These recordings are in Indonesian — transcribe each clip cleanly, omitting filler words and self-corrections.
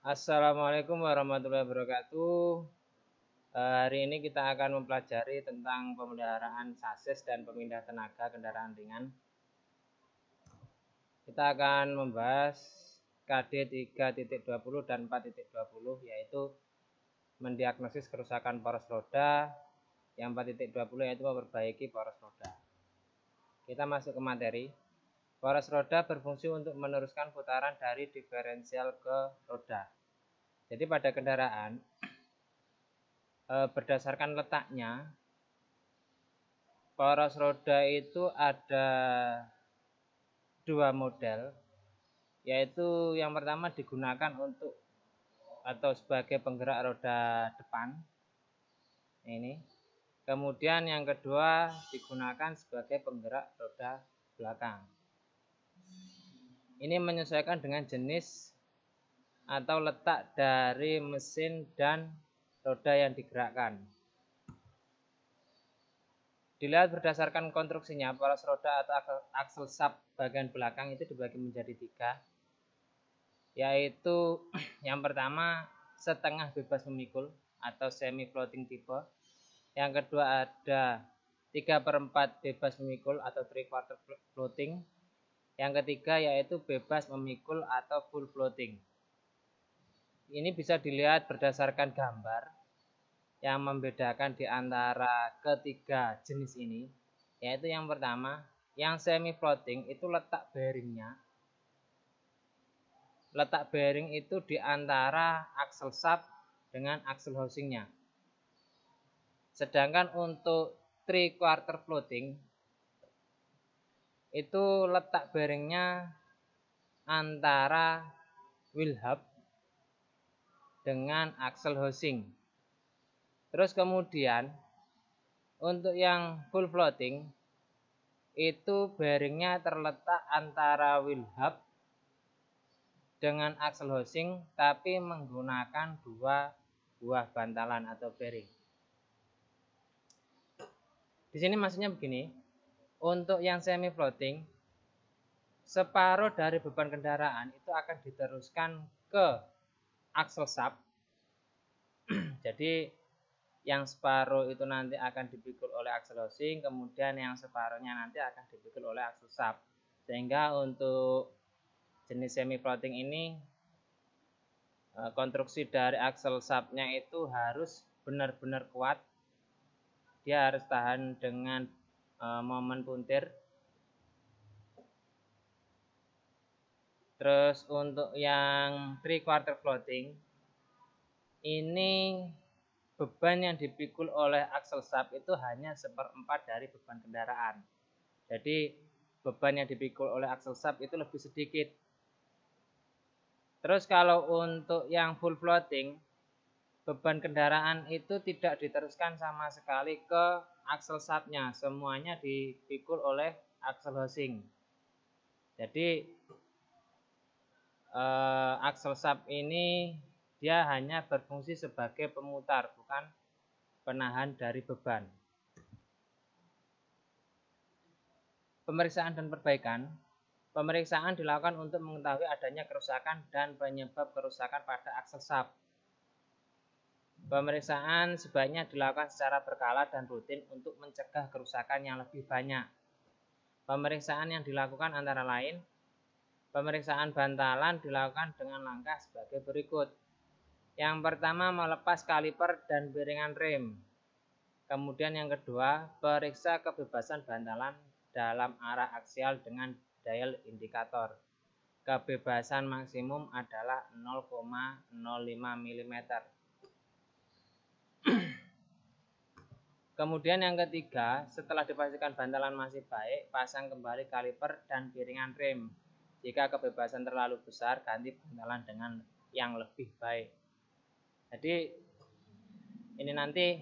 Assalamualaikum warahmatullahi wabarakatuh. Hari ini kita akan mempelajari tentang pemeliharaan sasis dan pemindah tenaga kendaraan ringan. Kita akan membahas KD 3.20 dan 4.20, yaitu mendiagnosis kerusakan poros roda. Yang 4.20 yaitu memperbaiki poros roda. Kita masuk ke materi. Poros roda berfungsi untuk meneruskan putaran dari diferensial ke roda. Jadi pada kendaraan, berdasarkan letaknya, poros roda itu ada dua model, yaitu yang pertama digunakan untuk atau sebagai penggerak roda depan ini, kemudian yang kedua digunakan sebagai penggerak roda belakang. Ini menyesuaikan dengan jenis atau letak dari mesin dan roda yang digerakkan. Dilihat berdasarkan konstruksinya, poros roda atau aksel sub bagian belakang itu dibagi menjadi tiga, yaitu yang pertama setengah bebas memikul atau semi floating type, yang kedua ada 3/4 bebas memikul atau 3/4 floating, yang ketiga yaitu bebas memikul atau full floating. Ini bisa dilihat berdasarkan gambar yang membedakan di antara ketiga jenis ini, yaitu yang pertama, yang semi floating itu letak bearingnya. Letak bearing itu di antara aksel sub dengan aksel housingnya. Sedangkan untuk 3/4 floating itu letak bearingnya antara wheel hub dengan aksel housing. Terus kemudian untuk yang full floating itu bearingnya terletak antara wheel hub dengan aksel housing, tapi menggunakan dua buah bantalan atau bearing. Di sini maksudnya begini, untuk yang semi floating, separuh dari beban kendaraan itu akan diteruskan ke aksel sub. Jadi yang separuh itu nanti akan dipikul oleh aksel housing, kemudian yang separuhnya nanti akan dipikul oleh aksel sub. Sehingga untuk jenis semi floating ini, konstruksi dari aksel subnya itu harus benar-benar kuat. Dia harus tahan dengan momen puntir. Terus untuk yang 3/4 floating, ini beban yang dipikul oleh aksel sub itu hanya 1/4 dari beban kendaraan. Jadi beban yang dipikul oleh aksel sub itu lebih sedikit. Terus kalau untuk yang full floating, beban kendaraan itu tidak diteruskan sama sekali ke aksel subnya, semuanya dipikul oleh aksel housing. Jadi aksel sub ini dia hanya berfungsi sebagai pemutar, bukan penahan dari beban. Pemeriksaan dan perbaikan. Pemeriksaan dilakukan untuk mengetahui adanya kerusakan dan penyebab kerusakan pada aksel sub. Pemeriksaan sebaiknya dilakukan secara berkala dan rutin untuk mencegah kerusakan yang lebih banyak. Pemeriksaan yang dilakukan antara lain, pemeriksaan bantalan dilakukan dengan langkah sebagai berikut. Yang pertama, melepas kaliper dan bearingan rem. Kemudian yang kedua, periksa kebebasan bantalan dalam arah aksial dengan dial indikator. Kebebasan maksimum adalah 0,05 mm. Kemudian yang ketiga, setelah dipastikan bantalan masih baik, pasang kembali kaliper dan piringan rem. Jika kebebasan terlalu besar, ganti bantalan dengan yang lebih baik. Jadi ini nanti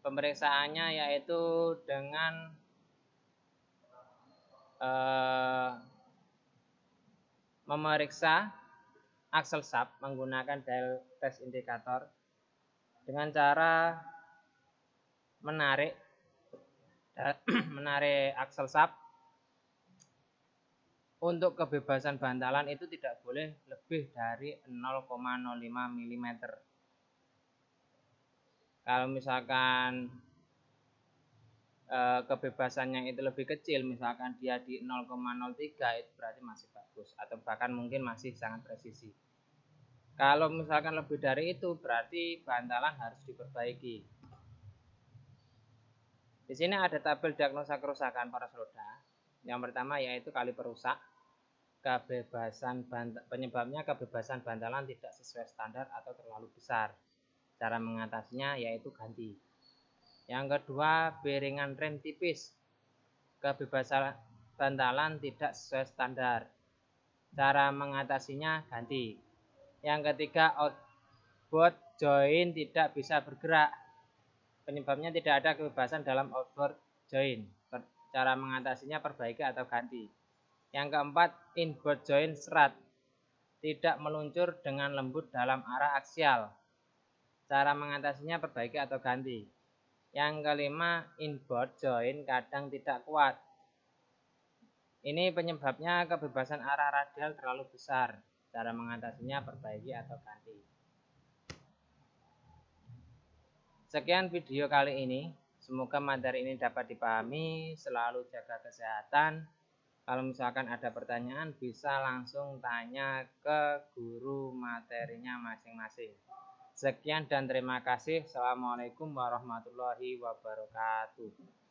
pemeriksaannya yaitu dengan memeriksa aksel sub menggunakan dial test indikator dengan cara menarik aksel sub untuk kebebasan bantalan itu tidak boleh lebih dari 0,05 mm. Kalau misalkan kebebasannya itu lebih kecil, misalkan dia di 0,03, itu berarti masih bagus atau bahkan mungkin masih sangat presisi. Kalau misalkan lebih dari itu, berarti bantalan harus diperbaiki. Di sini ada tabel diagnosa kerusakan poros roda. Yang pertama yaitu kaliper rusak. Penyebabnya kebebasan bantalan tidak sesuai standar atau terlalu besar. Cara mengatasinya yaitu ganti. Yang kedua, bearingan rem tipis. Kebebasan bantalan tidak sesuai standar. Cara mengatasinya ganti. Yang ketiga, outboard joint tidak bisa bergerak. Penyebabnya tidak ada kebebasan dalam outboard joint. Cara mengatasinya perbaiki atau ganti. Yang keempat, inboard joint serat. Tidak meluncur dengan lembut dalam arah aksial. Cara mengatasinya perbaiki atau ganti. Yang kelima, inboard joint kadang tidak kuat. Ini penyebabnya kebebasan arah radial terlalu besar. Cara mengatasinya perbaiki atau ganti. Sekian video kali ini. Semoga materi ini dapat dipahami. Selalu jaga kesehatan. Kalau misalkan ada pertanyaan, bisa langsung tanya ke guru materinya masing-masing. Sekian dan terima kasih. Assalamualaikum warahmatullahi wabarakatuh.